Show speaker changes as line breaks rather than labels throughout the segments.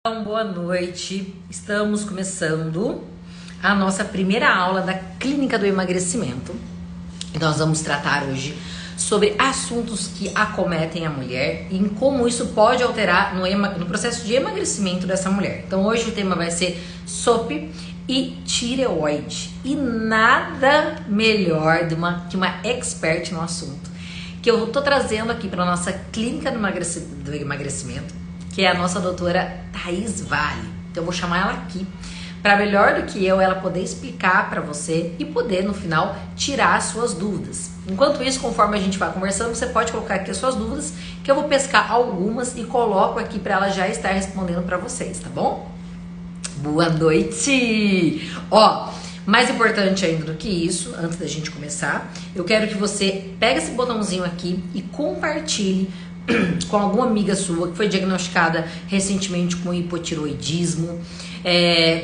Boa noite, estamos começando a nossa primeira aula da Clínica do Emagrecimento. Nós vamos tratar hoje sobre assuntos que acometem a mulher e em como isso pode alterar no processo de emagrecimento dessa mulher. Então hoje o tema vai ser SOP e tireoide. E nada melhor que uma expert no assunto, que eu tô trazendo aqui para nossa Clínica do Emagrecimento, que é a nossa doutora Thaís Vale. Então eu vou chamar ela aqui para melhor do que eu ela poder explicar para você e poder no final tirar as suas dúvidas. Enquanto isso, conforme a gente vai conversando, você pode colocar aqui as suas dúvidas, que eu vou pescar algumas e coloco aqui para ela já estar respondendo para vocês, tá bom? Boa noite! Ó, mais importante ainda do que isso, antes da gente começar, eu quero que você pegue esse botãozinho aqui e compartilhe com alguma amiga sua que foi diagnosticada recentemente com hipotiroidismo,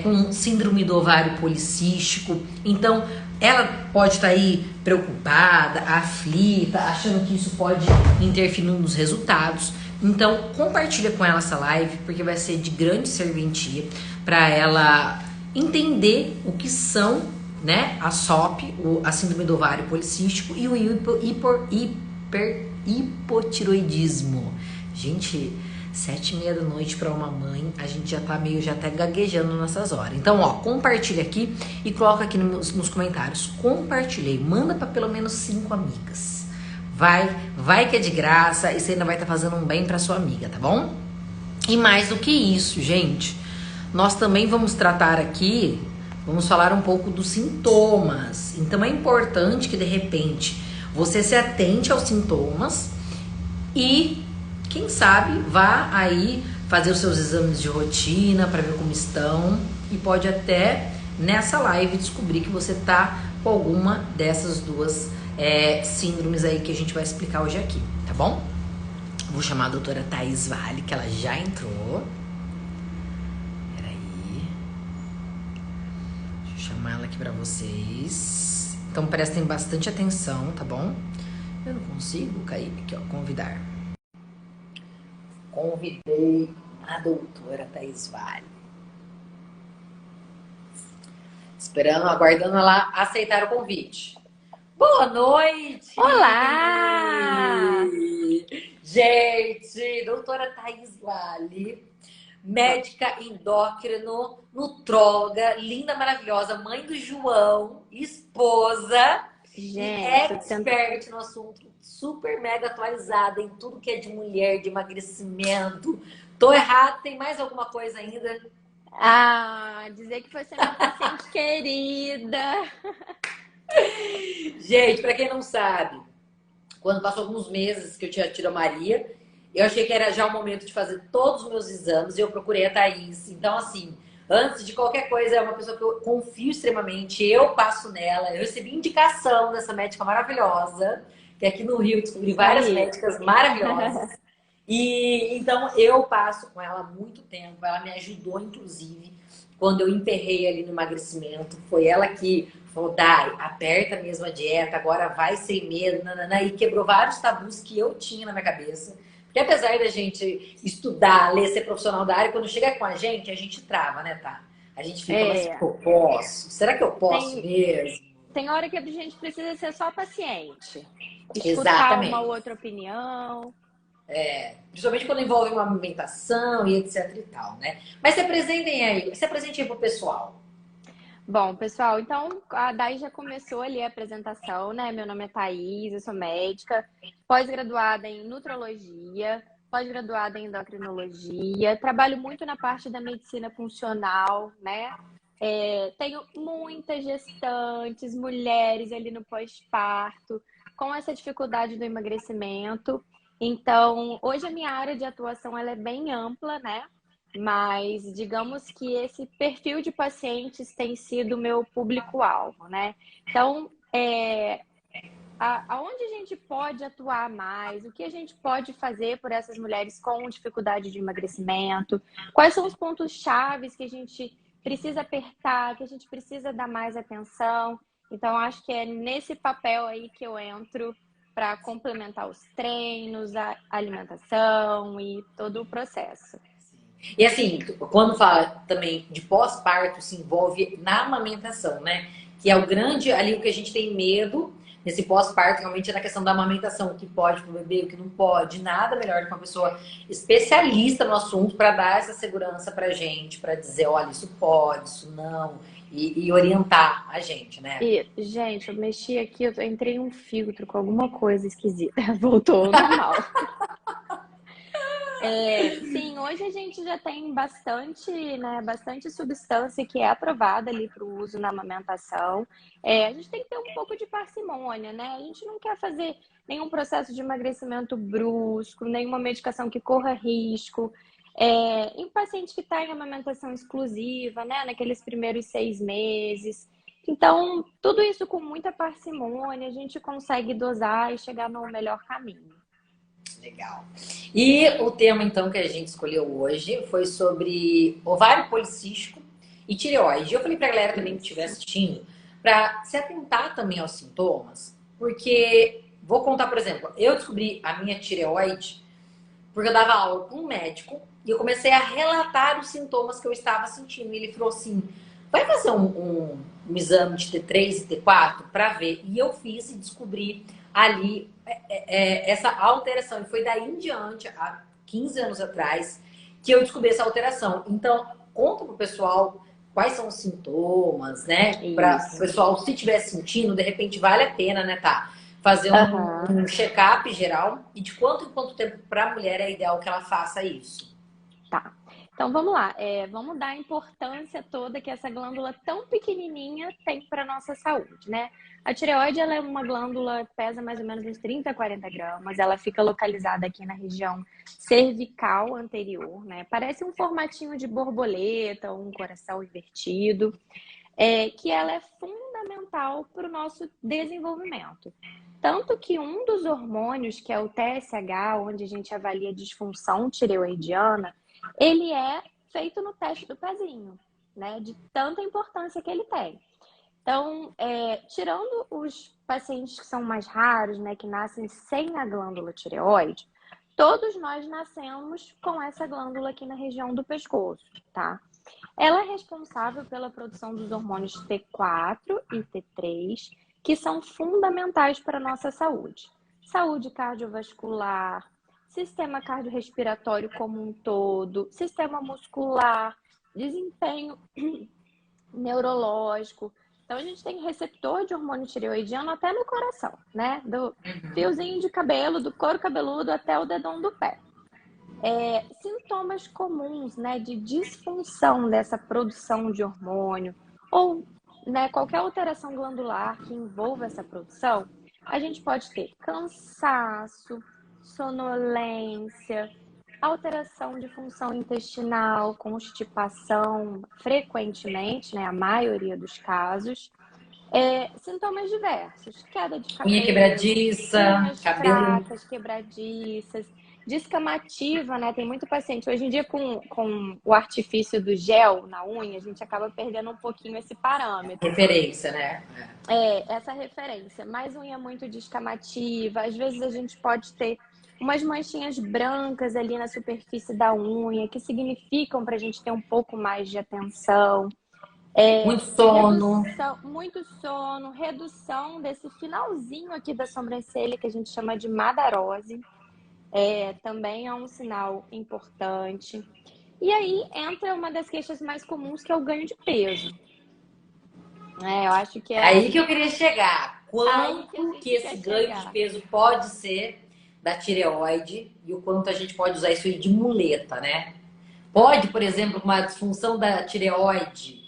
com síndrome do ovário policístico. Então, ela pode estar aí preocupada, aflita, achando que isso pode interferir nos resultados. Então, compartilha com ela essa live, porque vai ser de grande serventia para ela entender o que são, né, a SOP, a síndrome do ovário policístico e o hipotiroidismo. Gente, 7h30 da noite para uma mãe, a gente já tá gaguejando nessas horas. Então, ó, compartilha aqui e coloca aqui nos comentários. Compartilhei, manda para pelo menos 5 amigas. Vai que é de graça e você ainda vai estar fazendo um bem para sua amiga, tá bom? E mais do que isso, gente, nós também vamos tratar aqui, vamos falar um pouco dos sintomas. Então é importante que de repente você se atente aos sintomas e, quem sabe, vá aí fazer os seus exames de rotina para ver como estão e pode até nessa live descobrir que você tá com alguma dessas duas síndromes aí que a gente vai explicar hoje aqui, tá bom? Vou chamar a doutora Thaís Vale, que ela já entrou. Peraí. Deixa eu chamar ela aqui pra vocês. Então prestem bastante atenção, tá bom? Eu não consigo cair aqui, ó, convidar. Convidei a doutora Thaís Vale. Aguardando ela aceitar o convite. Boa noite!
Olá!
Gente, doutora Thaís Vale, médica endócrino, nutróloga, linda, maravilhosa, mãe do João, esposa e expert no assunto, super mega atualizada em tudo que é de mulher, de emagrecimento. Tô errada? Tem mais alguma coisa ainda?
Dizer que você é minha paciente querida.
Gente, pra quem não sabe, quando passou alguns meses que eu tinha tido a Maria, eu achei que era já o momento de fazer todos os meus exames e eu procurei a Thaís. Então, assim, antes de qualquer coisa, é uma pessoa que eu confio extremamente, eu passo nela. Eu recebi indicação dessa médica maravilhosa, que aqui no Rio eu descobri várias médicas maravilhosas. E então eu passo com ela há muito tempo. Ela me ajudou, inclusive, quando eu emperrei ali no emagrecimento. Foi ela que falou: Dai, aperta mesmo a dieta, agora vai sem medo, nanana, e quebrou vários tabus que eu tinha na minha cabeça. Porque apesar da gente estudar, ler, ser profissional da área, quando chega com a gente trava, né, tá? A gente fica, mas eu posso? Será que eu posso mesmo?
Tem hora que a gente precisa ser só paciente. Escutar uma
Exatamente.
outra opinião.
Principalmente quando envolve uma alimentação e etc e tal, né? Mas se apresentem aí pro pessoal.
Bom, pessoal, então a Dai já começou ali a apresentação, né? Meu nome é Thaís, eu sou médica, pós-graduada em nutrologia, pós-graduada em endocrinologia, trabalho muito na parte da medicina funcional, né? Tenho muitas gestantes, mulheres ali no pós-parto, com essa dificuldade do emagrecimento. Então, hoje a minha área de atuação ela é bem ampla, né? Mas digamos que esse perfil de pacientes tem sido o meu público-alvo, né? Então, aonde a gente pode atuar mais? O que a gente pode fazer por essas mulheres com dificuldade de emagrecimento? Quais são os pontos chaves que a gente precisa apertar, que a gente precisa dar mais atenção? Então, acho que é nesse papel aí que eu entro para complementar os treinos, a alimentação e todo o processo.
E assim, quando fala também de pós-parto, se envolve na amamentação, né? Que é o grande ali o que a gente tem medo nesse pós-parto, realmente é na questão da amamentação, o que pode para o bebê, o que não pode. Nada melhor do que uma pessoa especialista no assunto para dar essa segurança pra gente, para dizer, olha, isso pode, isso não, e orientar a gente, né?
E, gente, eu mexi aqui, eu entrei em um filtro com alguma coisa esquisita. Voltou ao normal. Sim, hoje a gente já tem bastante, né, bastante substância que é aprovada ali para o uso na amamentação. A gente tem que ter um pouco de parcimônia, né? A gente não quer fazer nenhum processo de emagrecimento brusco, nenhuma medicação que corra risco. Em paciente que está em amamentação exclusiva, né, naqueles primeiros 6 meses. Então, tudo isso com muita parcimônia, a gente consegue dosar e chegar no melhor caminho.
Legal. E o tema, então, que a gente escolheu hoje foi sobre ovário policístico e tireoide. Eu falei pra galera também que estiver
Isso.
assistindo para se atentar também aos sintomas, porque vou contar, por exemplo, eu descobri a minha tireoide porque eu dava aula com um médico e eu comecei a relatar os sintomas que eu estava sentindo. E ele falou assim: vai fazer um exame de T3 e T4 para ver. E eu fiz e descobri ali essa alteração. E foi daí em diante, há 15 anos atrás, que eu descobri essa alteração. Então, conta pro pessoal quais são os sintomas, né? Para o
Isso.
pessoal, se estiver sentindo, de repente vale a pena, né, tá? Fazer
Aham.
um check-up geral e de quanto em quanto tempo para a mulher é ideal que ela faça isso.
Tá. Então vamos lá. Vamos dar a importância toda que essa glândula tão pequenininha tem para nossa saúde, né? A tireoide, ela é uma glândula que pesa mais ou menos uns 30 a 40 gramas. Ela fica localizada aqui na região cervical anterior, né? Parece um formatinho de borboleta, um coração invertido, que ela é fundamental para o nosso desenvolvimento. Tanto que um dos hormônios, que é o TSH, onde a gente avalia a disfunção tireoidiana, ele é feito no teste do pezinho, né? De tanta importância que ele tem. Então, tirando os pacientes que são mais raros, né, que nascem sem a glândula tireoide, todos nós nascemos com essa glândula aqui na região do pescoço, tá? Ela é responsável pela produção dos hormônios T4 e T3, que são fundamentais para a nossa saúde. Saúde cardiovascular, sistema cardiorrespiratório como um todo, sistema muscular, desempenho neurológico. Então, a gente tem receptor de hormônio tireoidiano até no coração, né? Do fiozinho de cabelo, do couro cabeludo até o dedão do pé. Sintomas comuns, né, de disfunção dessa produção de hormônio ou, né, qualquer alteração glandular que envolva essa produção, a gente pode ter cansaço, sonolência, alteração de função intestinal, constipação, frequentemente, né, a maioria dos casos, sintomas diversos, queda de
Unha
cabelo,
quebradiça,
unhas
cabelo.
fracas, quebradiças, descamativa, né? Tem muito paciente. Hoje em dia, com o artifício do gel na unha, a gente acaba perdendo um pouquinho esse parâmetro.
Referência, né?
Essa referência. Mais unha muito descamativa. Às vezes a gente pode ter umas manchinhas brancas ali na superfície da unha, que significam para a gente ter um pouco mais de atenção.
Muito sono.
Redução, muito sono, redução desse finalzinho aqui da sobrancelha, que a gente chama de madarose. Também é um sinal importante. E aí entra uma das queixas mais comuns, que é o ganho de peso. Eu acho que
É aí que eu queria chegar.
aí que a
Quanto que
gente
esse
quer
ganho de
chegar.
peso pode ser da tireoide e o quanto a gente pode usar isso aí de muleta, né? Pode, por exemplo, uma disfunção da tireoide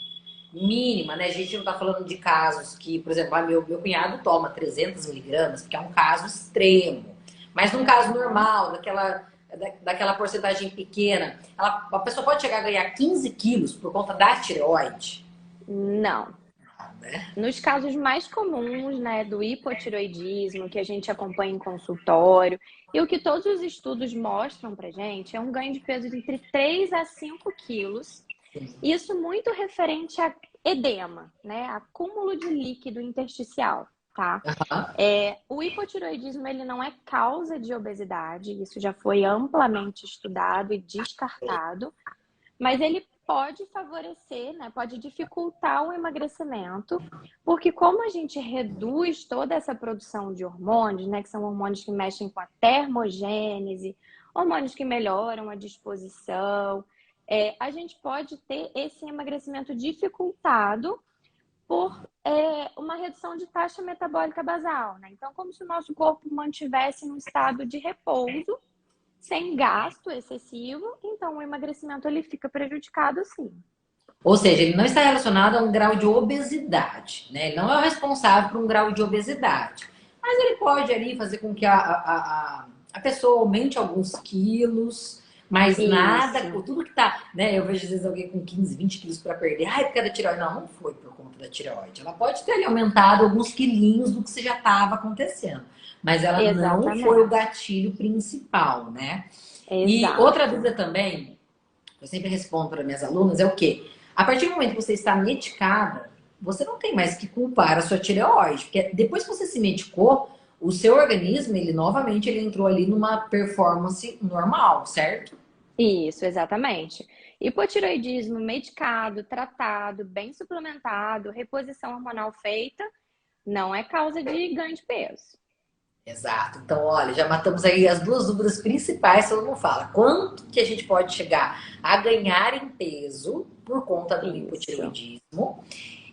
mínima, né? A gente não está falando de casos que, por exemplo, meu cunhado toma 300 miligramas, porque é um caso extremo. Mas num caso normal, daquela porcentagem pequena, a pessoa pode chegar a ganhar 15 quilos por conta da tireoide,
Não.
né?
Nos casos mais comuns, né, do hipotiroidismo, que a gente acompanha em consultório, e o que todos os estudos mostram pra gente é um ganho de peso de entre 3 a 5 quilos. Isso muito referente a edema, né? Acúmulo de líquido intersticial, tá? O hipotiroidismo, ele não é causa de obesidade, isso já foi amplamente estudado e descartado, mas ele pode favorecer, né? Pode dificultar o emagrecimento, porque como a gente reduz toda essa produção de hormônios, né? Que são hormônios que mexem com a termogênese, hormônios que melhoram a disposição, a gente pode ter esse emagrecimento dificultado por uma redução de taxa metabólica basal, né? Então, como se o nosso corpo mantivesse num estado de repouso, sem gasto excessivo, então o emagrecimento ele fica prejudicado sim.
Ou seja, ele não está relacionado a um grau de obesidade, né? Ele não é o responsável por um grau de obesidade. Mas ele pode ali fazer com que a pessoa aumente alguns quilos, mas nada,
Isso,
tudo que tá, né? Eu vejo às vezes alguém com 15, 20 quilos para perder. Ai, porque é da tireoide. Não, não foi por conta da tireoide. Ela pode ter ali aumentado alguns quilinhos do que você já estava acontecendo. Mas ela não foi o
exatamente.
gatilho principal, né? E outra
Exato.
dúvida também, eu sempre respondo para minhas alunas, é o quê? A partir do momento que você está medicada, você não tem mais que culpar a sua tireoide, porque depois que você se medicou, o seu organismo, ele novamente ele entrou ali numa performance normal, certo?
Isso, exatamente. Hipotireoidismo medicado, tratado, bem suplementado, reposição hormonal feita, não é causa de ganho de peso.
Exato. Então, olha, já matamos aí as duas dúvidas principais, todo mundo fala. Quanto que a gente pode chegar a ganhar em peso por conta do
Isso.
hipotireoidismo?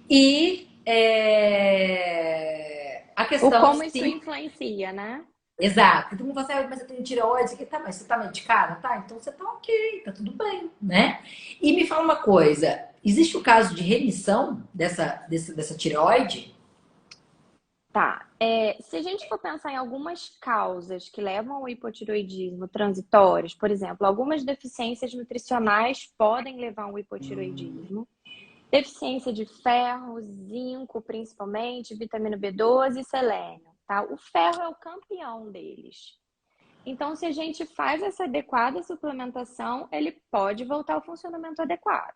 E a
O
questão
como isso
se
influencia, né?
exato. Todo mundo fala assim, mas eu tenho tireoide, que tá, mas você tá medicada? Tá, então você tá ok, tá tudo bem, né? E me fala uma coisa, existe o caso de remissão dessa tireoide?
Tá. Se a gente for pensar em algumas causas que levam ao hipotireoidismo transitórias, por exemplo, algumas deficiências nutricionais podem levar ao hipotireoidismo. Deficiência de ferro, zinco, principalmente, vitamina B12 e selênio, tá? O ferro é o campeão deles. Então, se a gente faz essa adequada suplementação, ele pode voltar ao funcionamento adequado.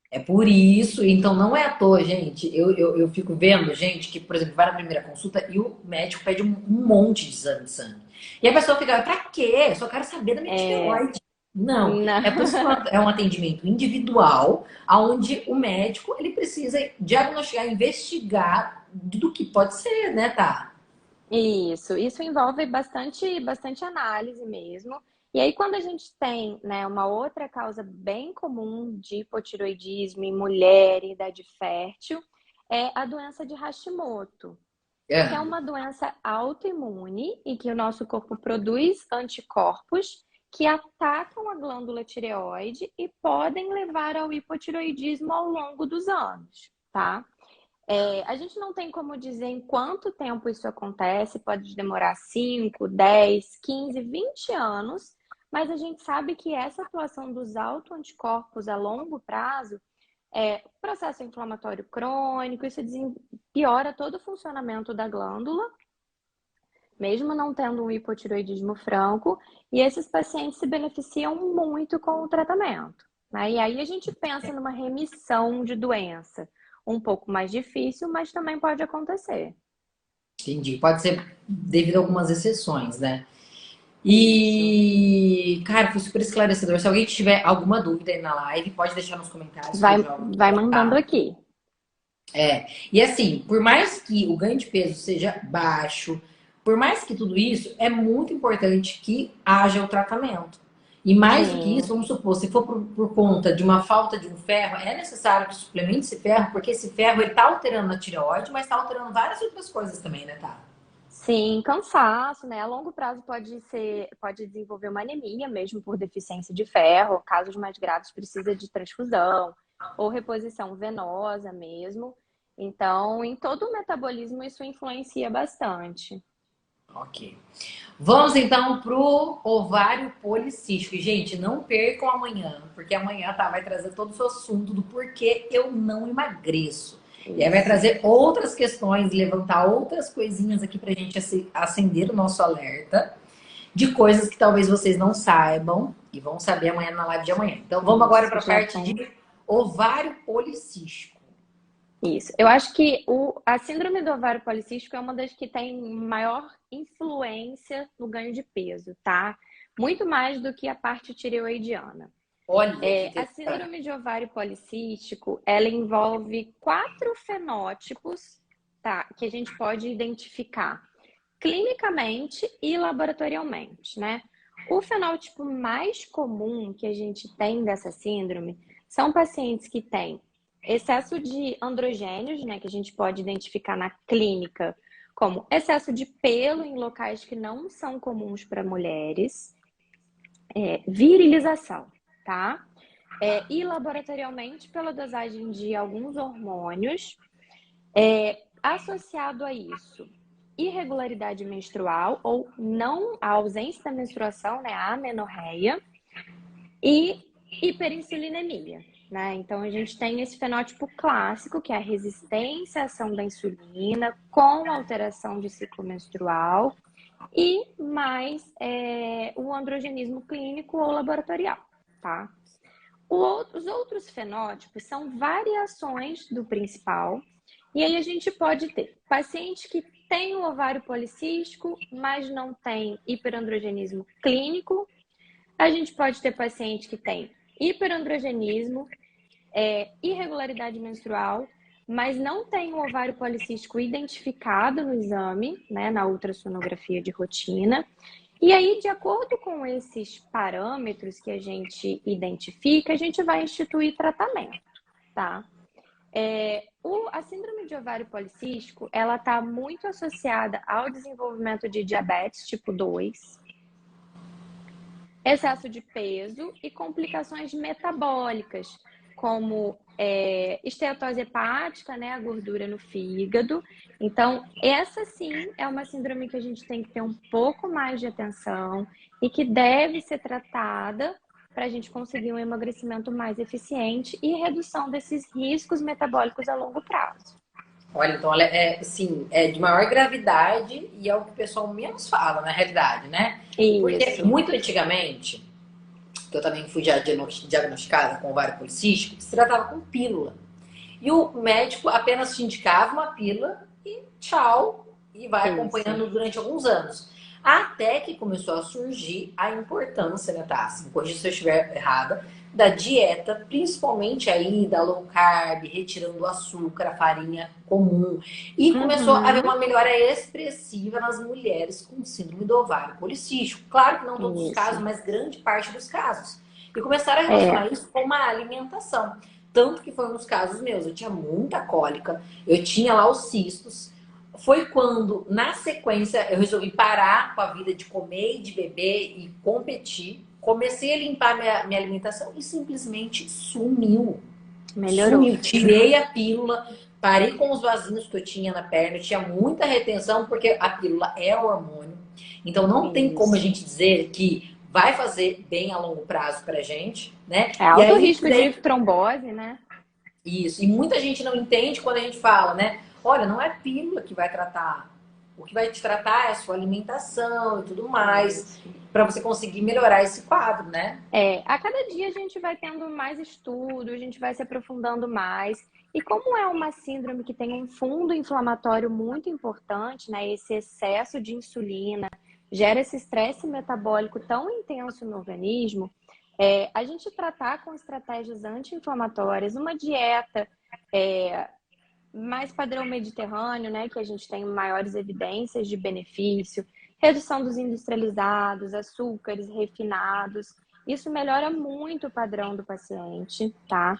É por isso, então não é à toa, gente. Eu fico vendo gente que, por exemplo, vai na primeira consulta e o médico pede um monte de exame de sangue. E a pessoa fica, pra quê? Eu só quero saber da minha
É,
tireoide. Não,
não.
é por isso que é um atendimento individual, onde o médico ele precisa diagnosticar, investigar do que pode ser, né, tá?
Isso envolve bastante análise mesmo. E aí, quando a gente tem, né, uma outra causa bem comum de hipotiroidismo em mulher em idade fértil, é a doença de Hashimoto, que é
É.
uma doença autoimune e que o nosso corpo produz anticorpos que atacam a glândula tireoide e podem levar ao hipotiroidismo ao longo dos anos, tá? A gente não tem como dizer em quanto tempo isso acontece, pode demorar 5, 10, 15, 20 anos, mas a gente sabe que essa atuação dos autoanticorpos a longo prazo processo inflamatório crônico, isso piora todo o funcionamento da glândula, mesmo não tendo um hipotiroidismo franco, e esses pacientes se beneficiam muito com o tratamento, né? E aí a gente pensa numa remissão de doença, um pouco mais difícil, mas também pode acontecer.
Entendi. Pode ser devido a algumas exceções, né?
Isso.
E, cara, foi super esclarecedor. Se alguém tiver alguma dúvida aí na live, pode deixar nos comentários que eu
Vai,
jogo
vai mandando aqui.
e assim, por mais que o ganho de peso seja baixo, por mais que tudo isso, é muito importante que haja o tratamento. E mais do que isso,
Sim,
vamos supor, se for por conta de uma falta de um ferro, é necessário que suplemente esse ferro, porque esse ferro ele tá alterando a tireoide, mas tá alterando várias outras coisas também, né, tá?
sim, cansaço, né? A longo prazo pode desenvolver uma anemia mesmo por deficiência de ferro, casos mais graves precisa de transfusão ou reposição venosa mesmo. Então, em todo o metabolismo isso influencia bastante.
Ok. Vamos então pro ovário policístico. Gente, não percam amanhã, porque amanhã tá, vai trazer todo o seu assunto do porquê eu não emagreço. E aí vai
Isso.
trazer outras questões, levantar outras coisinhas aqui pra gente acender o nosso alerta de coisas que talvez vocês não saibam e vão saber amanhã na live de amanhã. Então vamos agora
Isso,
para a
já
parte
tem.
de ovário policístico.
Isso. Eu acho que a síndrome do ovário policístico é uma das que tem maior influência no ganho de peso, tá? Muito mais do que a parte tireoidiana.
Olha que
A
interessante.
síndrome de ovário policístico, ela envolve 4 fenótipos, tá, que a gente pode identificar clinicamente e laboratorialmente, né? O fenótipo mais comum que a gente tem dessa síndrome são pacientes que têm excesso de androgênios, né, que a gente pode identificar na clínica como excesso de pelo em locais que não são comuns para mulheres, virilização, tá? E laboratorialmente pela dosagem de alguns hormônios, associado a isso, irregularidade menstrual ou não a ausência da menstruação, né, a amenorreia e hiperinsulinemia, né? Então a gente tem esse fenótipo clássico que é a resistência à ação da insulina com alteração de ciclo menstrual e mais o androgenismo clínico ou laboratorial, tá? Os outros fenótipos são variações do principal, e aí a gente pode ter paciente que tem o ovário policístico, mas não tem hiperandrogenismo clínico. A gente pode ter paciente que tem hiperandrogenismo, irregularidade menstrual, mas não tem o ovário policístico identificado no exame, né, na ultrassonografia de rotina. E aí, de acordo com esses parâmetros que a gente identifica, a gente vai instituir tratamento, tá? A síndrome de ovário policístico, ela está muito associada ao desenvolvimento de diabetes tipo 2, excesso de peso e complicações metabólicas, como esteatose hepática, né, a gordura no fígado. Então, essa sim é uma síndrome que a gente tem que ter um pouco mais de atenção e que deve ser tratada para a gente conseguir um emagrecimento mais eficiente e redução desses riscos metabólicos a longo prazo.
Olha, então ela assim, é de maior gravidade e é o que o pessoal menos fala, na realidade, né? Porque
Isso.
muito antigamente, que eu também fui já diagnosticada com ovário policístico, se tratava com pílula. E o médico apenas te indicava uma pílula e tchau, e vai
Isso.
acompanhando durante alguns anos. Até que começou a surgir a importância, né, Tassi? Me corrija se eu estiver errada, da dieta, principalmente aí da low carb, retirando o açúcar, a farinha comum. E começou a haver
Uhum.
uma melhora expressiva nas mulheres com síndrome do ovário policístico. Claro que não todos os casos,
Isso.
mas grande parte dos casos. E começaram a
É.
relacionar isso com uma alimentação. Tanto que foi nos casos meus. Eu tinha muita cólica, eu tinha lá os cistos. Foi quando, na sequência, eu resolvi parar com a vida de comer e de beber e competir. Comecei a limpar minha alimentação e simplesmente sumiu.
Melhorou.
Sumiu. Tirei a pílula, parei com os vasinhos que eu tinha na perna. Eu tinha muita retenção, porque a pílula é hormônio. Então não tem como a
Isso.
gente dizer que vai fazer bem a longo prazo pra gente, né?
É
E
alto
aí,
risco de trombose, né?
isso. E muita gente não entende quando a gente fala, né? Olha, não é pílula que vai tratar. O que vai te tratar é a sua alimentação e tudo mais,
Isso.
para você conseguir melhorar esse quadro, né?
A cada dia a gente vai tendo mais estudo, a gente vai se aprofundando mais. E como é uma síndrome que tem um fundo inflamatório muito importante, né? Esse excesso de insulina gera esse estresse metabólico tão intenso no organismo, a gente tratar com estratégias anti-inflamatórias, uma dieta mais padrão mediterrâneo, né, que a gente tem maiores evidências de benefício, redução dos industrializados, açúcares refinados, isso melhora muito o padrão do paciente, tá?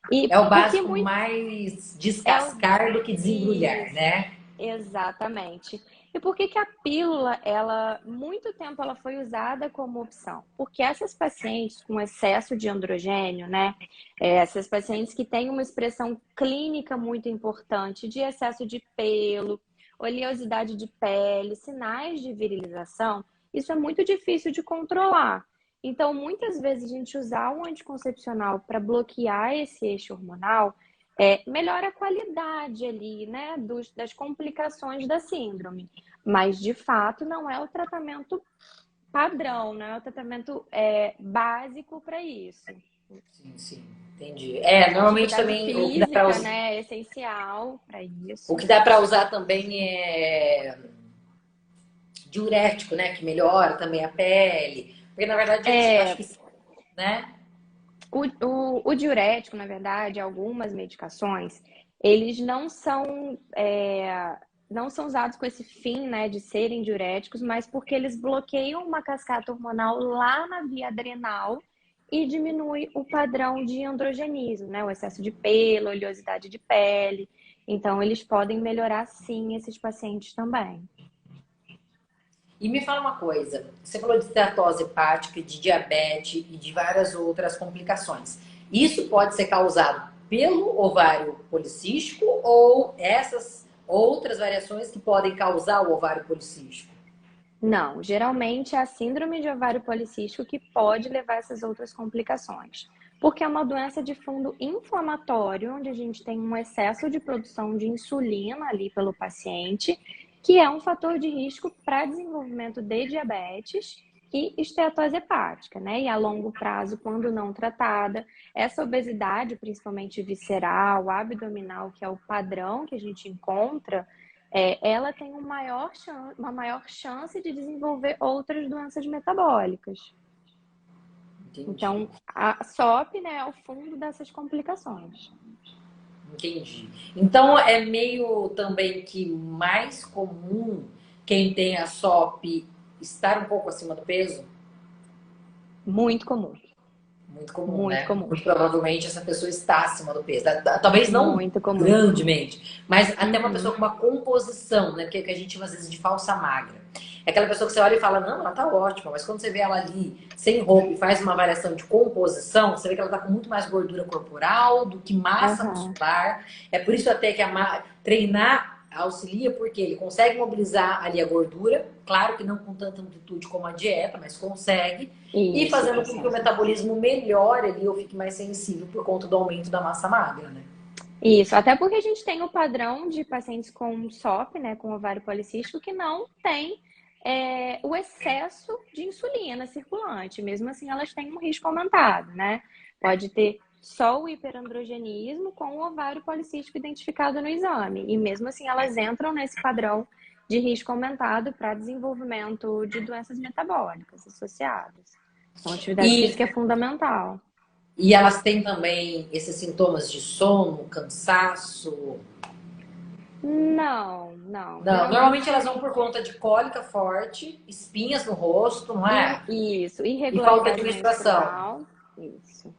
E
É o
porque
básico
muito
mais
é o
descascar do que desembrulhar,
isso.
né?
Exatamente. E por que que a pílula, ela, muito tempo ela foi usada como opção? Porque essas pacientes com excesso de androgênio, né? Essas pacientes que têm uma expressão clínica muito importante de excesso de pelo, oleosidade de pele, sinais de virilização, isso é muito difícil de controlar. Então, muitas vezes a gente usar um anticoncepcional para bloquear esse eixo hormonal melhora a qualidade ali, né, das complicações da síndrome. Mas, de fato, não é o tratamento padrão, não é o tratamento básico para isso.
Sim, sim, entendi. É, normalmente
Atividade
também o que dá para
física,
usar,
né, é essencial para
o
isso.
que dá para usar também é diurético, né? Que melhora também a pele. Porque na verdade, gente, acho
É,
que, né?
O diurético, na verdade, algumas medicações, eles não são usados com esse fim, né, de serem diuréticos, mas porque eles bloqueiam uma cascata hormonal lá na via adrenal e diminui o padrão de androgenismo, né, o excesso de pelo, oleosidade de pele. Então, eles podem melhorar, sim, esses pacientes também.
E me fala uma coisa, você falou de esteatose hepática, de diabetes e de várias outras complicações. Isso pode ser causado pelo ovário policístico ou essas outras variações que podem causar o ovário policístico?
Não, geralmente é a síndrome de ovário policístico que pode levar a essas outras complicações. Porque é uma doença de fundo inflamatório, onde a gente tem um excesso de produção de insulina ali pelo paciente, que é um fator de risco para desenvolvimento de diabetes e esteatose hepática, né? E a longo prazo, quando não tratada, essa obesidade, principalmente visceral, abdominal, que é o padrão que a gente encontra, ela tem uma maior chance de desenvolver outras doenças metabólicas.
Entendi,
Então, a SOP, né, é o fundo dessas complicações.
entendi. Então é meio também que mais comum quem tem a SOP estar um pouco acima do peso?
Muito comum,
Muito comum,
muito
né?
comum,
Muito provavelmente essa pessoa está acima do peso. Talvez não
muito comum.
grandemente, mas até uma pessoa
Uhum.
com uma composição, né? Que a gente chama às vezes de falsa magra. É aquela pessoa que você olha e fala, não, ela tá ótima, mas quando você vê ela ali sem roupa e faz uma avaliação de composição, você vê que ela tá com muito mais gordura corporal do que massa
Aham.
muscular. É por isso até que treinar auxilia, porque ele consegue mobilizar ali a gordura, claro que não com tanta amplitude como a dieta, mas consegue, e
Isso,
fazendo com que o
consegue.
metabolismo melhore ali ou fique mais sensível por conta do aumento da massa magra, né?
Isso, até porque a gente tem o padrão de pacientes com SOP, né, com ovário policístico, que não tem o excesso de insulina circulante. Mesmo assim, elas têm um risco aumentado, né? Pode ter só o hiperandrogenismo com o ovário policístico identificado no exame. E mesmo assim, elas entram nesse padrão de risco aumentado para desenvolvimento de doenças metabólicas associadas. Então, a atividade
E,
física é fundamental.
e elas têm também esses sintomas de sono, cansaço.
Não, não.
Não, normalmente elas
Geralmente,
vão por conta de cólica forte, espinhas no rosto, não é?
isso,
E falta de
irregularidade
menstruação.
menstrual, isso.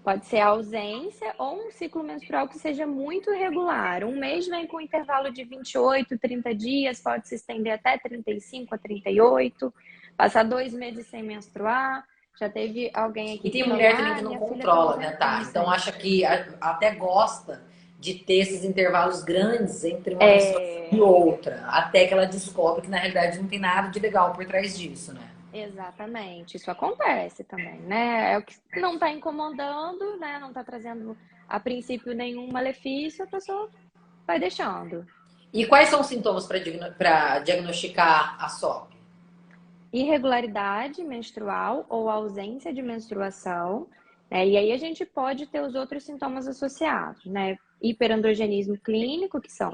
Pode ser ausência ou um ciclo menstrual que seja muito irregular. Um mês vem com um intervalo de 28, 30 dias, pode se estender até 35 a 38. Passar 2 meses sem menstruar. Já teve alguém
E
aqui que
tem
falou:
mulher também
ah,
que não
minha filha tá
controla, né,
vivendo
tá? Então
sem.
acha que até gosta de ter esses intervalos grandes entre uma menstruação e
É,
outra, até que ela descobre que na realidade não tem nada de legal por trás disso, né?
exatamente, isso acontece também, né? É o que não está incomodando, né? Não está trazendo a princípio nenhum malefício, a pessoa vai deixando.
E quais são os sintomas para diagnosticar a SOP?
Irregularidade menstrual ou ausência de menstruação, né? E aí a gente pode ter os outros sintomas associados, né? Hiperandrogenismo clínico, que são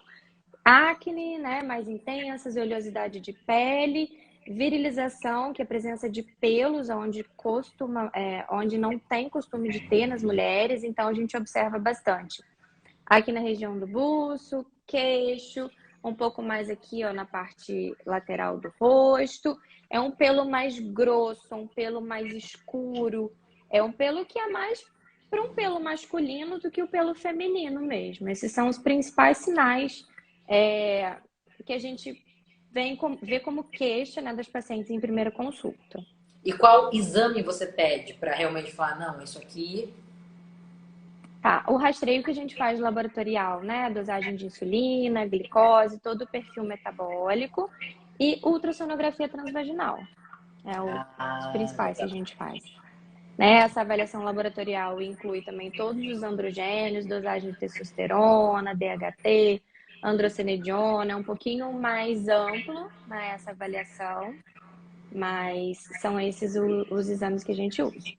acne, né, mais intensas, oleosidade de pele, virilização, que é a presença de pelos onde não tem costume de ter nas mulheres, então a gente observa bastante. Aqui na região do buço, queixo, um pouco mais aqui, ó, na parte lateral do rosto. É um pelo mais grosso, um pelo mais escuro. É um pelo que é mais para um pelo masculino do que o pelo feminino mesmo. Esses são os principais sinais é, que a gente vê como queixa, né, das pacientes em primeira consulta.
E qual exame você pede para realmente falar, não, isso aqui.
Tá, o rastreio que a gente faz laboratorial, né? Dosagem de insulina, glicose, todo o perfil metabólico e ultrassonografia transvaginal. Os
Ah,
principais que a
legal.
gente faz. Né? Essa avaliação laboratorial inclui também todos os androgênios, dosagem de testosterona, DHT, androstenediona, é um pouquinho mais amplo, né, essa avaliação, mas são esses os exames que a gente usa.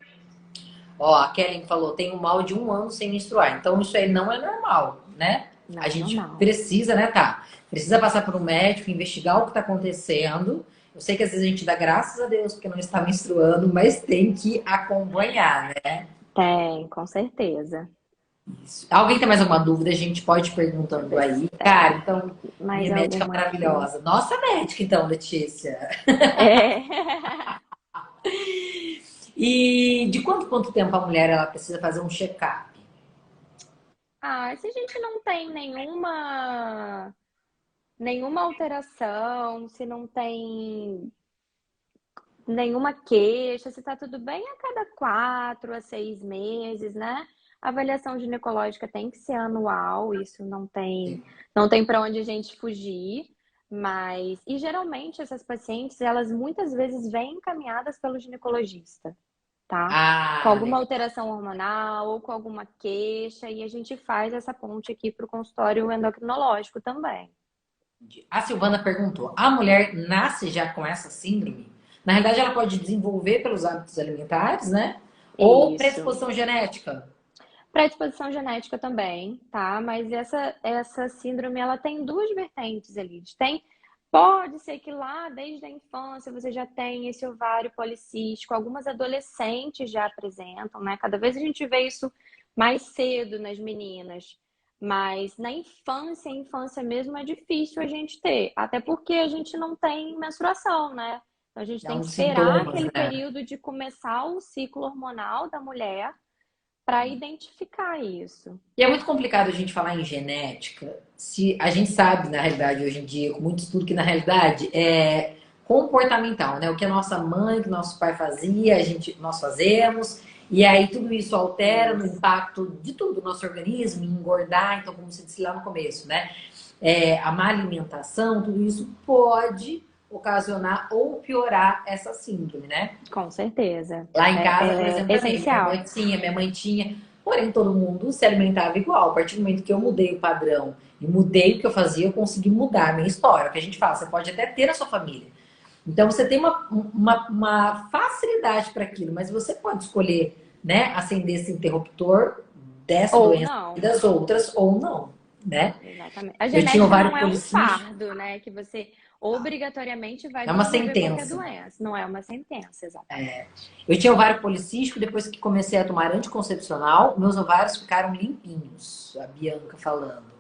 Ó, a Kellen falou, tem um mal de 1 ano sem menstruar. Então isso aí não é normal, né? A
Não é
gente
normal.
precisa, né, tá? Precisa passar por um médico, investigar o que tá acontecendo. Eu sei que às vezes a gente dá graças a Deus porque não está menstruando, mas tem que acompanhar, né?
Tem, com certeza.
Isso. Alguém tem mais alguma dúvida? A gente pode ir
Deixa eu
perguntando
ver se
aí. Cara,
tem
então,
mais
minha médica
alguma aqui.
maravilhosa. Nossa médica, então, Letícia.
É.
E de quanto tempo a mulher ela precisa fazer um check-up?
Ah, se a gente não tem nenhuma alteração, se não tem nenhuma queixa, se tá tudo bem a cada 4 a 6 meses, né? A avaliação ginecológica tem que ser anual, isso não tem para onde a gente fugir, mas e geralmente essas pacientes, elas muitas vezes vêm encaminhadas pelo ginecologista, tá? Com
Ah,
alguma alteração hormonal ou com alguma queixa, e a gente faz essa ponte aqui para o consultório endocrinológico também.
a Silvana perguntou: a mulher nasce já com essa síndrome? Na realidade, ela pode desenvolver pelos hábitos alimentares, né? Ou
Isso.
predisposição genética?
Predisposição genética também, tá? Mas essa síndrome, ela tem duas vertentes ali. Pode ser que lá desde a infância você já tenha esse ovário policístico. Algumas adolescentes já apresentam, né? Cada vez a gente vê isso mais cedo nas meninas. Mas na infância mesmo é difícil a gente ter, até porque a gente não tem menstruação, né? Então a gente
Dá
tem que
uns
esperar
sintomas,
aquele
né?
período de começar o ciclo hormonal da mulher para identificar isso.
E é muito complicado a gente falar em genética, se a gente sabe, na realidade, hoje em dia, com muito estudo, que na realidade é comportamental, né? O que a nossa mãe, o que nosso pai fazia, nós fazemos, e aí tudo isso altera no
Isso.
impacto de tudo, do nosso organismo, em engordar, então, como você disse lá no começo, né? A má alimentação, tudo isso pode ocasionar ou piorar essa síndrome, né?
Com certeza.
Lá em casa, por
É
exemplo, também,
essencial.
minha mãe tinha, porém todo mundo se alimentava igual. A partir do momento que eu mudei o padrão e mudei o que eu fazia, eu consegui mudar a minha história. O que a gente fala, você pode até ter a sua família. Então você tem uma facilidade para aquilo, mas você pode escolher, né, acender esse interruptor dessa
Ou
doença e
não.
das outras, ou não, né?
Exatamente. A
Eu tinha
genética não
ovário
é um
policístico,
fardo, né? Que você obrigatoriamente vai
é uma
desenvolver qualquer
sentença.
doença. Não é uma sentença, exatamente.
Eu tinha ovário policístico, depois que comecei a tomar anticoncepcional, meus ovários ficaram limpinhos. A Bianca falando.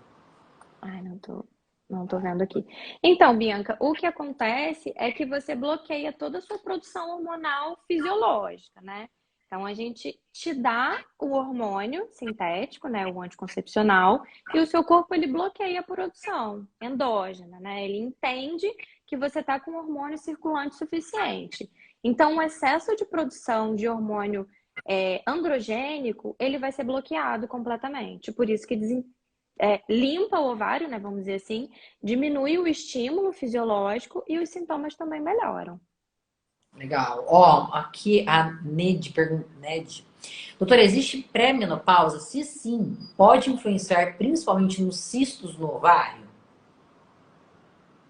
Ai, não tô vendo aqui. Então, Bianca, o que acontece é que você bloqueia toda a sua produção hormonal fisiológica, né? Então, a gente te dá o hormônio sintético, né, o anticoncepcional, e o seu corpo ele bloqueia a produção endógena, né? Ele entende que você está com hormônio circulante suficiente. Então, o excesso de produção de hormônio androgênico, ele vai ser bloqueado completamente. Por isso que limpa o ovário, né, vamos dizer assim, diminui o estímulo fisiológico e os sintomas também melhoram.
Legal. Ó, aqui a Ned pergunta. Ned. Doutora, existe pré-menopausa? Se sim, pode influenciar principalmente nos cistos no ovário?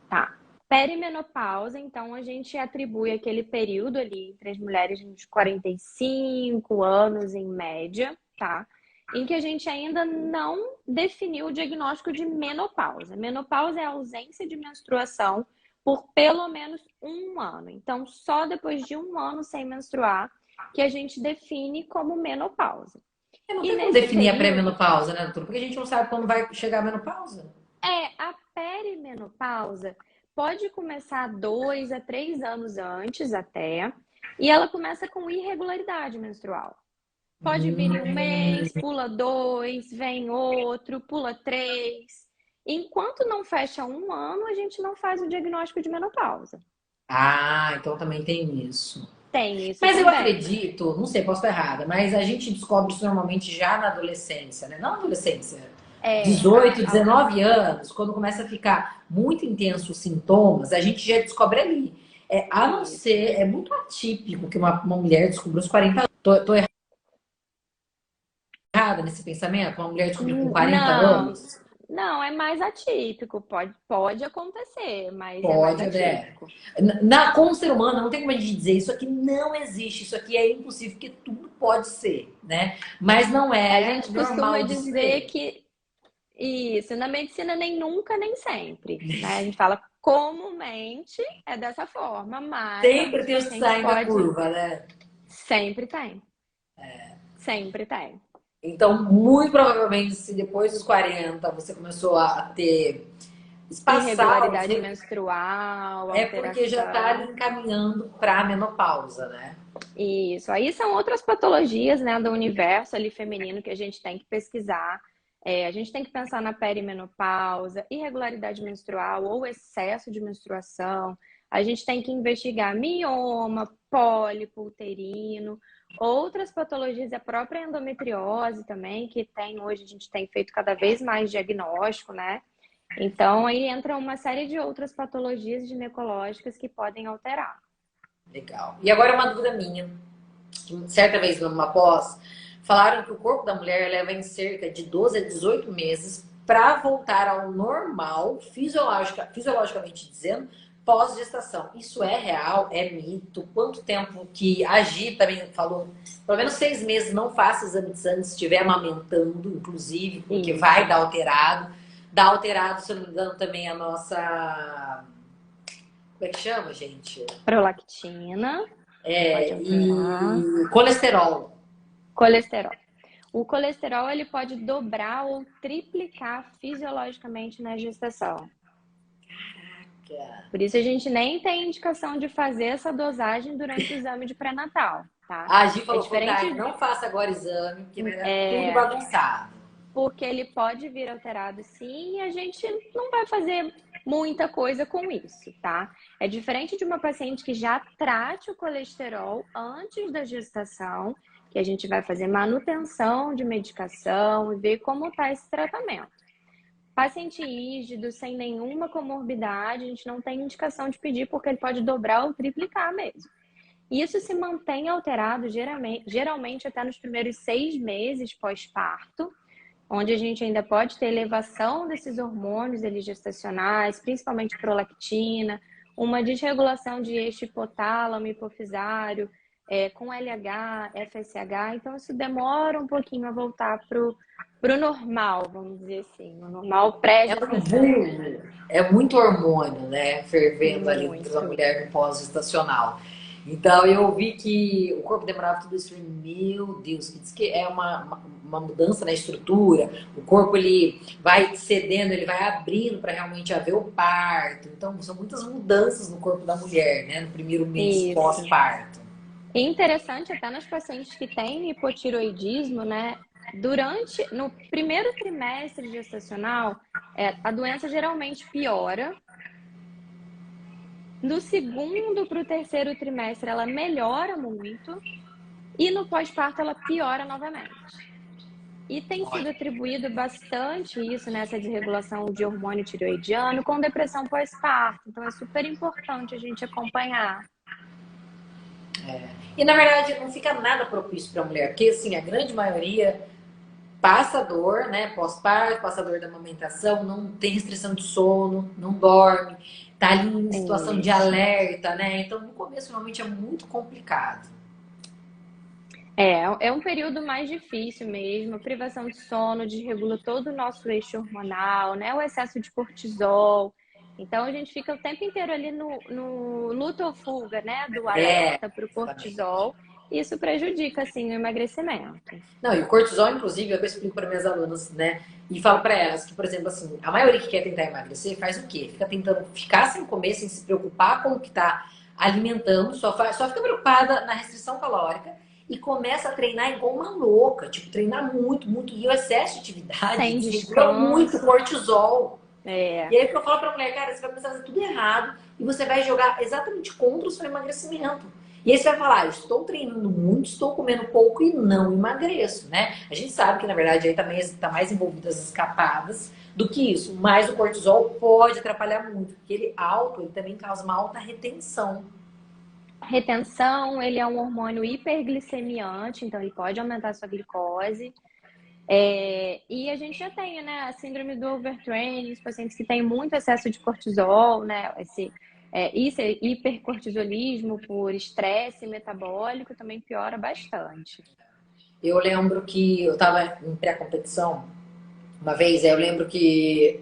Tá. Perimenopausa, então a gente atribui aquele período ali entre as mulheres de 45 anos em média, tá? Em que a gente ainda não definiu o diagnóstico de menopausa. Menopausa é a ausência de menstruação por pelo menos um ano. Então, só depois de um ano sem menstruar que a gente define como menopausa.
Não
E
tem como
nesse
definir a
período,
pré-menopausa, né, doutora? Porque a gente não sabe quando vai chegar a menopausa.
a perimenopausa pode começar 2 a 3 anos antes até, e ela começa com irregularidade menstrual. Pode vir em um
Hum.
mês, pula 2, vem outro, pula 3. Enquanto não fecha um ano, a gente não faz o diagnóstico de menopausa.
Ah, então também tem isso.
Tem isso
Mas eu
também.
acredito, não sei, posso estar errada, mas a gente descobre isso normalmente já na adolescência, né? Não na adolescência,
É,
18, 19 anos, quando começa a ficar muito intenso os sintomas, a gente já descobre ali. A não
isso.
ser, é muito atípico que uma mulher descubra os 40 anos. Tô errada nesse pensamento? Uma mulher descobrir com 40
Não,
anos?
não, é mais atípico. Pode acontecer, mas é mais
Pode, né?
atípico.
Com o ser humano, não tem como a gente dizer isso aqui não existe, isso aqui é impossível, porque tudo pode ser, né? Mas não
A
é
gente costuma
normal de
dizer
ser.
que isso, na medicina nem nunca, nem sempre, né? A gente fala comumente é dessa forma, mas
Sempre tem o
a gente
saindo da
pode,
curva, né?
sempre tem, Sempre tem.
Então, muito provavelmente, se depois dos 40 você começou a ter espaçar,
Irregularidade menstrual,
é porque já está ali
alteração.
encaminhando para a menopausa, né?
Isso. Aí são outras patologias, né, do universo ali feminino que a gente tem que pesquisar. A gente tem que pensar na perimenopausa, irregularidade menstrual ou excesso de menstruação. A gente tem que investigar mioma, pólipo uterino, outras patologias, a própria endometriose também, que tem hoje, a gente tem feito cada vez mais diagnóstico, né? Então, aí entra uma série de outras patologias ginecológicas que podem alterar.
Legal. E agora uma dúvida minha. Certa vez numa pós, falaram que o corpo da mulher leva em cerca de 12 a 18 meses para voltar ao normal, fisiologicamente dizendo, pós-gestação. Isso é real? É mito? Quanto tempo que a Gi também falou? Pelo menos 6 meses, não faça exame de sangue se estiver amamentando, inclusive, porque
Isso.
vai dar alterado. Dá alterado, se eu não me engano, também a nossa... Como é que chama, gente?
Prolactina, pode alterar.
E colesterol.
Colesterol. O colesterol ele pode dobrar ou triplicar fisiologicamente na gestação. Por isso a gente nem tem indicação de fazer essa dosagem durante o exame de pré-natal, tá?
A Gi
É
falou,
diferente,
não faça agora exame, porque vai dar tudo bagunçado.
porque ele pode vir alterado sim, e a gente não vai fazer muita coisa com isso, tá? É diferente de uma paciente que já trate o colesterol antes da gestação, que a gente vai fazer manutenção de medicação e ver como está esse tratamento. Paciente rígido, sem nenhuma comorbidade, a gente não tem indicação de pedir, porque ele pode dobrar ou triplicar mesmo. Isso se mantém alterado geralmente até nos primeiros 6 meses pós-parto, onde a gente ainda pode ter elevação desses hormônios gestacionais, principalmente prolactina, uma desregulação de eixo hipotálamo, hipofisário, com LH, FSH. Então, isso demora um pouquinho a voltar para o normal, vamos dizer assim, o normal
É um
pré-gestação.
boom, é muito hormônio, né? Fervendo ali dentro da
Muito.
mulher no pós-gestacional. Então eu ouvi que o corpo demorava tudo isso. Meu Deus, que diz que é uma mudança na estrutura. O corpo ele vai cedendo, ele vai abrindo para realmente haver o parto. Então são muitas mudanças no corpo da mulher, né? No primeiro mês
Isso.
pós-parto.
E interessante até nas pacientes que têm hipotiroidismo, né? No primeiro trimestre gestacional, a doença geralmente piora. No segundo para o terceiro trimestre, ela melhora muito. E no pós-parto, ela piora novamente. E tem sido atribuído bastante isso nessa desregulação de hormônio tireoidiano com depressão pós-parto. Então, é super importante a gente acompanhar.
E na verdade não fica nada propício para a mulher, porque assim, a grande maioria passa dor, né? Pós-parto, passa dor da amamentação, não tem restrição de sono, não dorme, tá ali em situação de
Isso.
alerta, né? Então no começo realmente é muito complicado.
É um período mais difícil mesmo, a privação de sono desregula todo o nosso eixo hormonal, né? O excesso de cortisol. Então a gente fica o tempo inteiro ali no luta ou fuga, né? Do
É,
alerta para o
exatamente.
cortisol. Isso prejudica, assim, o emagrecimento.
Não, e o cortisol, inclusive, eu explico para minhas alunas, né? E falo para elas que, por exemplo, assim, a maioria que quer tentar emagrecer faz o quê? Fica tentando ficar sem comer, sem se preocupar com o que tá alimentando, só fica preocupada na restrição calórica e começa a treinar igual uma louca, tipo, treinar muito, muito. E o excesso de atividade
Sem
desregula muito o
descanso.
cortisol.
É,
E aí que eu falo pra mulher, cara, você vai começar a fazer tudo errado e você vai jogar exatamente contra o seu emagrecimento. E aí você vai falar, estou treinando muito, estou comendo pouco e não emagreço, né? A gente sabe que, na verdade, aí também está mais envolvido as escapadas do que isso. Mas o cortisol pode atrapalhar muito, porque ele também causa uma alta retenção.
retenção, ele é um hormônio hiperglicemiante, então ele pode aumentar a sua glicose. E a gente já tem, né, a síndrome do overtraining, os pacientes que têm muito excesso de cortisol, né, esse hipercortisolismo por estresse metabólico também piora bastante.
Eu lembro que eu estava em pré-competição uma vez, aí eu lembro que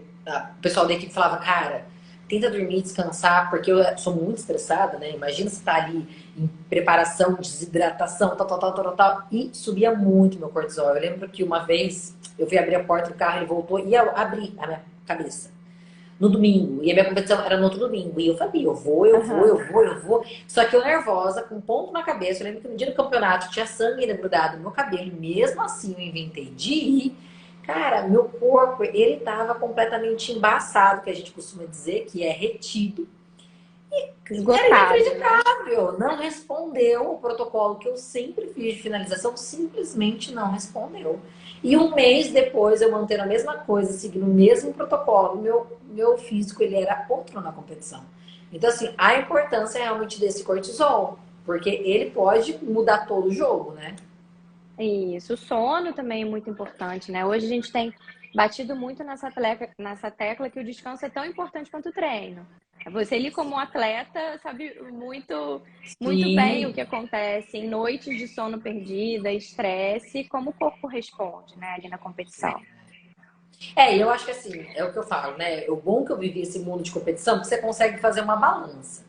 o pessoal da equipe falava, cara, tenta dormir, descansar, porque eu sou muito estressada, né? Imagina você tá ali em preparação, desidratação, tal, tal, tal, tal, tal, e subia muito meu cortisol. Eu lembro que uma vez eu fui abrir a porta do carro, ele voltou e eu abri a minha cabeça no domingo. E a minha competição era no outro domingo. E eu falei, eu vou, eu vou,
Aham.
eu vou, eu vou. Só que eu nervosa, com um ponto na cabeça. Eu lembro que no dia do campeonato tinha sangue ainda grudado no meu cabelo. E mesmo assim eu inventei de ir. Cara, meu corpo, ele tava completamente embaçado, que a gente costuma dizer, que é retido. Era
Esgotado, né?
inacreditável. Não respondeu o protocolo que eu sempre fiz de finalização, simplesmente não respondeu. E um mês depois, eu mantendo a mesma coisa, seguindo o mesmo protocolo, meu físico ele era outro na competição. Então, assim, a importância realmente desse cortisol, porque ele pode mudar todo o jogo, né?
Isso, o sono também é muito importante, né? Hoje a gente tem batido muito nessa tecla que o descanso é tão importante quanto o treino. Você ali como um atleta sabe muito bem o
Sim.
que acontece em noites de sono perdida, estresse, como o corpo responde, né, ali na competição.
E eu acho que assim, é o que eu falo, né? O bom que eu vivi esse mundo de competição, que você consegue fazer uma balança.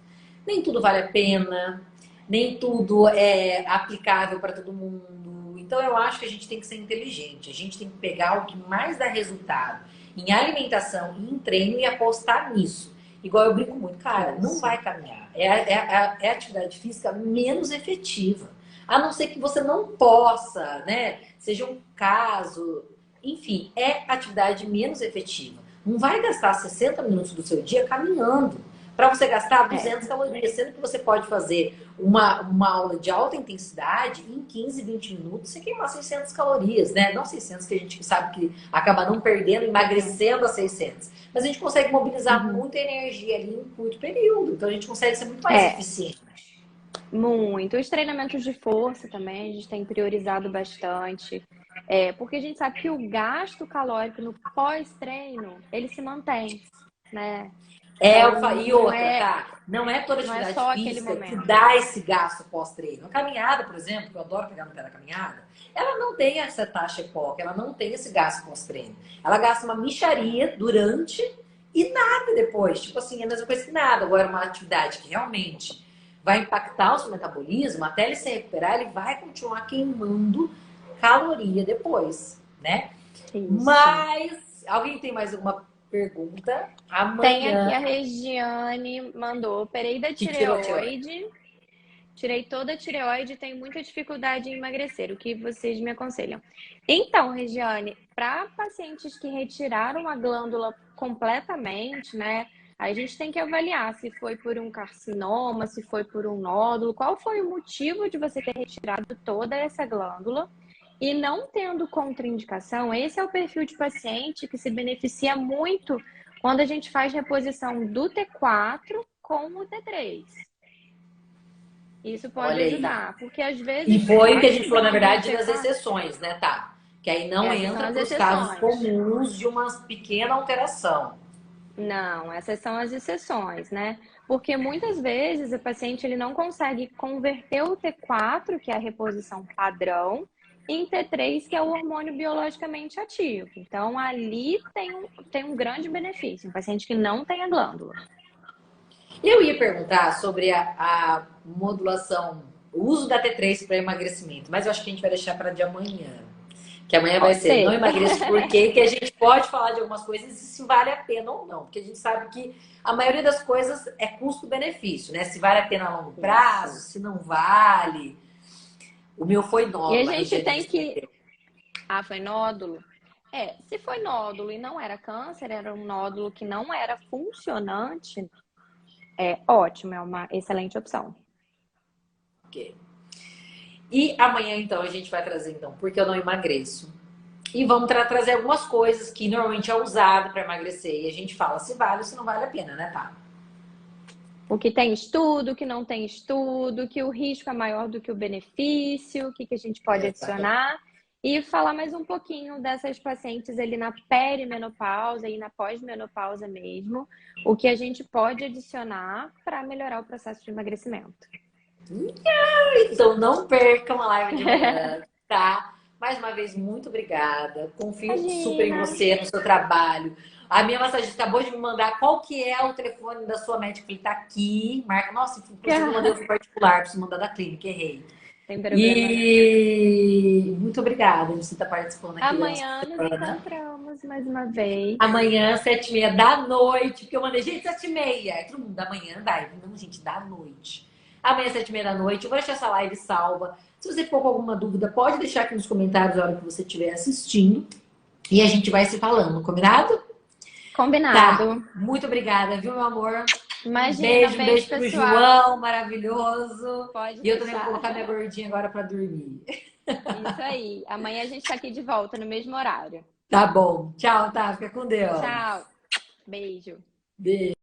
Nem tudo vale a pena, nem tudo é aplicável para todo mundo. Então eu acho que a gente tem que ser inteligente, a gente tem que pegar o que mais dá resultado em alimentação e em treino e apostar nisso. Igual eu brinco muito, cara, não
Isso.
vai caminhar. É a atividade física menos efetiva. A não ser que você não possa, né? Seja um caso, enfim, é a atividade menos efetiva. Não vai gastar 60 minutos do seu dia caminhando para você gastar
É.
200 calorias, sendo que você pode fazer uma aula de alta intensidade em 15, 20 minutos você queimar 600 calorias, né? Não 600 que a gente sabe que acaba não perdendo,
Aham.
emagrecendo a 600. Mas a gente consegue mobilizar
Uhum.
muita energia ali em curto período. Então a gente consegue ser muito mais
É,
eficiente.
muito. Os treinamentos de força também a gente tem priorizado bastante. Porque a gente sabe que o gasto calórico no pós-treino, ele se mantém, né? Então,
E
não
outra,
é,
tá? Não é toda
não é
atividade
só aquele
física que
momento.
dá esse gasto pós-treino. A caminhada, por exemplo, que eu adoro pegar no pé da caminhada, ela não tem essa taxa EPOC, ela não tem esse gasto pós-treino. Ela gasta uma mixaria durante e nada depois. Tipo assim, é a mesma coisa que nada. Agora, uma atividade que realmente vai impactar o seu metabolismo, até ele se recuperar, ele vai continuar queimando caloria depois, né?
Isso.
Mas, alguém tem mais alguma pergunta?
Tem aqui
Amanhã
a Regiane mandou, operei da
que tirou a tireoide.
tireoide, tirei toda a tireoide e tenho muita dificuldade em emagrecer. O que vocês me aconselham? Então, Regiane, para pacientes que retiraram a glândula completamente, né? A gente tem que avaliar se foi por um carcinoma, se foi por um nódulo, qual foi o motivo de você ter retirado toda essa glândula. E não tendo contraindicação, esse é o perfil de paciente que se beneficia muito quando a gente faz reposição do T4 com o T3. Isso pode
Olha aí.
ajudar, porque às
E
vezes
foi o que a gente falou, na
ativando o
verdade, das
T4,
exceções, né, tá? Que aí não
essas são
entra
as
para os casos
exceções.
comuns de uma pequena alteração.
Não, essas são as exceções, né? Porque muitas vezes o paciente ele não consegue converter o T4, que é a reposição padrão, em T3, que é o hormônio biologicamente ativo. Então, ali tem um grande benefício, um paciente que não tem a glândula.
Eu ia perguntar sobre a modulação, o uso da T3 para emagrecimento, mas eu acho que a gente vai deixar para de amanhã. Que amanhã vai
Pode
ser não
ser?
emagreço por quê, que a gente pode falar de algumas coisas e se vale a pena ou não. Porque a gente sabe que a maioria das coisas é custo-benefício, né? Se vale a pena a longo prazo,
Isso.
se não vale. O meu foi
E a
nódulo, a
gente
Regiane
tem que.
respondeu.
Ah, foi nódulo? Se foi nódulo e não era câncer, era um nódulo que não era funcionante, é ótimo, é uma excelente opção.
Ok. E amanhã, então, a gente vai trazer, então, porque eu não emagreço. E vamos trazer algumas coisas que normalmente é usado para emagrecer. E a gente fala se vale ou se não vale a pena, né, tá?
O que tem estudo, o que não tem estudo, que o risco é maior do que o benefício, o que, que a gente pode
Exatamente.
adicionar. E falar mais um pouquinho dessas pacientes ali na perimenopausa e na pós-menopausa mesmo, o que a gente pode adicionar para melhorar o processo de emagrecimento.
Então não percam a live de amanhã, tá? Mais uma vez, muito obrigada. Confio super em
Imagina!
você, no seu trabalho. A minha massagista acabou de me mandar qual que é o telefone da sua médica. Ele tá aqui. Marca. Nossa, inclusive eu mandei o particular, preciso mandar da clínica, errei.
Tem problema não.
E muito obrigada por você estar participando aqui da nossa
Amanhã nos
semana.
encontramos mais uma vez.
Amanhã, 7h30 da noite, porque eu mandei, gente, 7h30. Aí todo mundo, da manhã, vai. Não, gente, da noite. Amanhã, 7h30 da noite. Eu vou deixar essa live salva. Se você ficou com alguma dúvida, pode deixar aqui nos comentários na hora que você estiver assistindo. E a gente vai se falando, combinado?
Combinado.
Tá. Muito obrigada, viu, meu amor?
Imagina,
Um beijo pro
pessoal.
João, maravilhoso.
Pode
E eu também
deixar.
vou colocar minha gordinha agora pra dormir.
Isso aí. Amanhã a gente tá aqui de volta no mesmo horário.
Tá bom. Tchau, tá? Fica com Deus.
Tchau. Beijo.
Beijo.